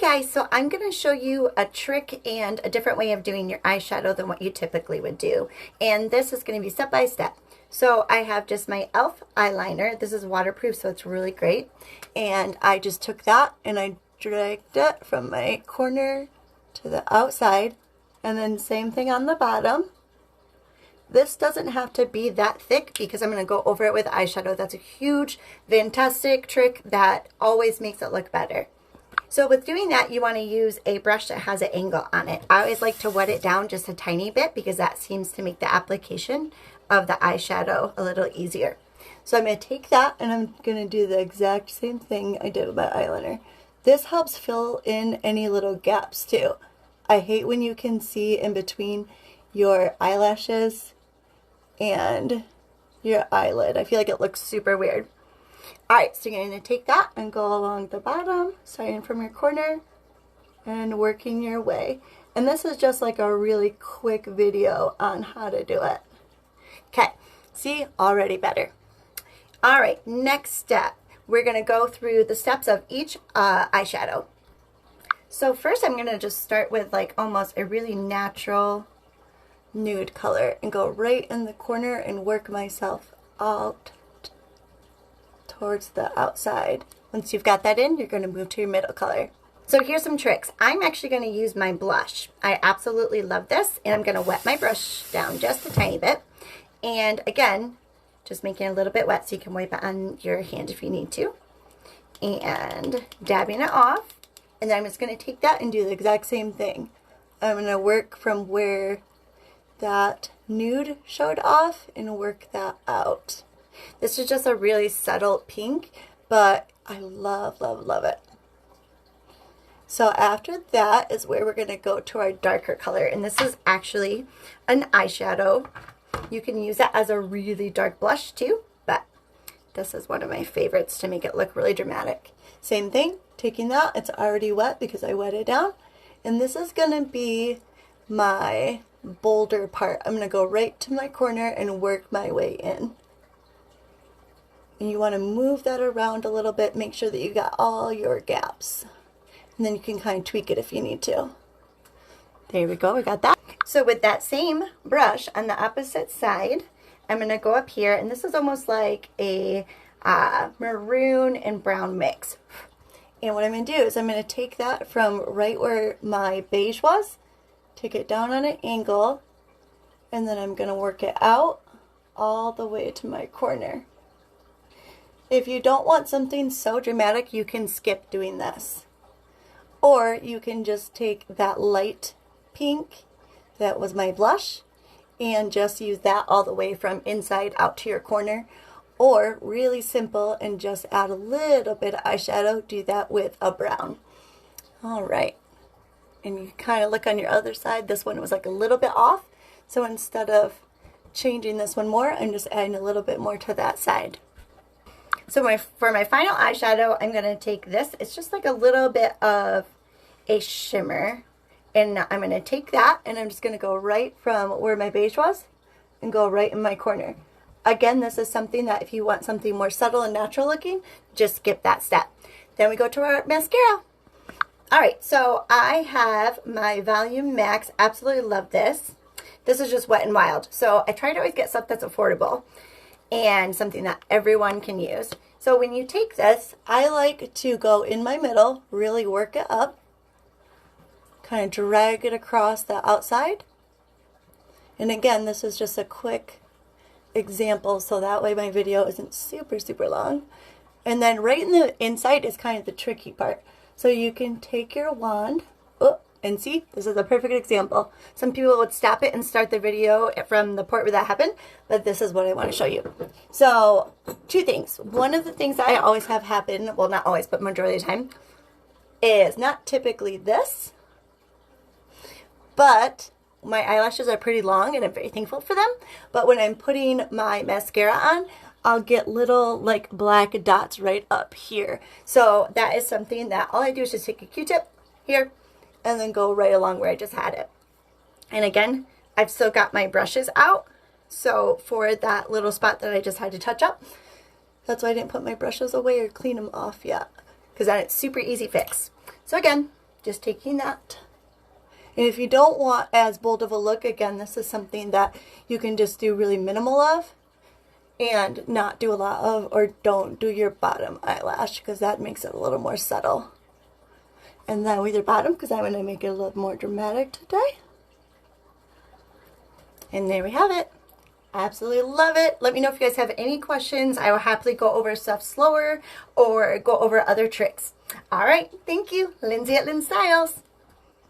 guys, so I'm going to show you a trick and a different way of doing your eyeshadow than what you typically would do. And this is going to be step by step. So I have just my e.l.f. eyeliner. This is waterproof, so it's really great. And I just took that and I dragged it from my corner to the outside. And then same thing on the bottom. This doesn't have to be that thick because I'm going to go over it with eyeshadow. That's a huge, fantastic trick that always makes it look better. So with doing that, you want to use a brush that has an angle on it. I always like to wet it down just a tiny bit because that seems to make the application of the eyeshadow a little easier. So I'm going to take that and I'm going to do the exact same thing I did with my eyeliner. This helps fill in any little gaps too. I hate when you can see in between your eyelashes and your eyelid. I feel like it looks super weird. Alright, so you're going to take that and go along the bottom, starting from your corner and working your way. And this is just like a really quick video on how to do it. Okay, see, already better. Alright, next step. We're going to go through the steps of each eyeshadow. So first I'm going to just start with like almost a really natural nude color and go right in the corner and work myself out towards the outside. Once you've got that in, you're going to move to your middle color. So here's some tricks. I'm actually going to use my blush. I absolutely love this, and I'm going to wet my brush down just a tiny bit. And again, just making it a little bit wet so you can wipe it on your hand if you need to. And dabbing it off. And then I'm just going to take that and do the exact same thing. I'm going to work from where that nude showed off and work that out. This is just a really subtle pink, but I love, love, love it. So after that is where we're going to go to our darker color. And this is actually an eyeshadow. You can use that as a really dark blush too, but this is one of my favorites to make it look really dramatic. Same thing, taking that, it's already wet because I wet it down. And this is going to be my bolder part. I'm going to go right to my corner and work my way in. And you want to move that around a little bit, make sure that you got all your gaps. And then you can kind of tweak it if you need to. There we go, we got that. So with that same brush on the opposite side, I'm going to go up here, and this is almost like a maroon and brown mix. And what I'm going to do is I'm going to take that from right where my beige was, take it down on an angle, and then I'm going to work it out all the way to my corner. If you don't want something so dramatic, you can skip doing this. Or you can just take that light pink that was my blush and just use that all the way from inside out to your corner. Or really simple and just add a little bit of eyeshadow, do that with a brown. Alright, and you kind of look on your other side, this one was like a little bit off. So instead of changing this one more, I'm just adding a little bit more to that side. So for my final eyeshadow, I'm going to take this. It's just like a little bit of a shimmer. And I'm going to take that and I'm just going to go right from where my beige was and go right in my corner. Again, this is something that if you want something more subtle and natural looking, just skip that step. Then we go to our mascara. Alright, so I have my Volume Max. Absolutely love this. This is just Wet n Wild. So I try to always get stuff that's affordable and something that everyone can use. So when you take this, I like to go in my middle, really work it up, kind of drag it across the outside. And again, this is just a quick example, so that way my video isn't super, super long. And then right in the inside is kind of the tricky part. So you can take your wand, and see, this is a perfect example. Some people would stop it and start the video from the part where that happened, but this is what I want to show you. So, two things. One of the things that I always have happen, well not always, but majority of the time, is not typically this, but my eyelashes are pretty long and I'm very thankful for them. But when I'm putting my mascara on, I'll get little like black dots right up here. So that is something that all I do is just take a Q-tip here and then go right along where I just had it. And again, I've still got my brushes out. So for that little spot that I just had to touch up, that's why I didn't put my brushes away or clean them off yet. Because then it's super easy fix. So again, just taking that. And if you don't want as bold of a look, again, this is something that you can just do really minimal of and not do a lot of, or don't do your bottom eyelash because that makes it a little more subtle. And then with your bottom, because I'm going to make it a little more dramatic today. And there we have it. Absolutely love it. Let me know if you guys have any questions. I will happily go over stuff slower or go over other tricks. All right. Thank you. Lindsay at Lynn Styles.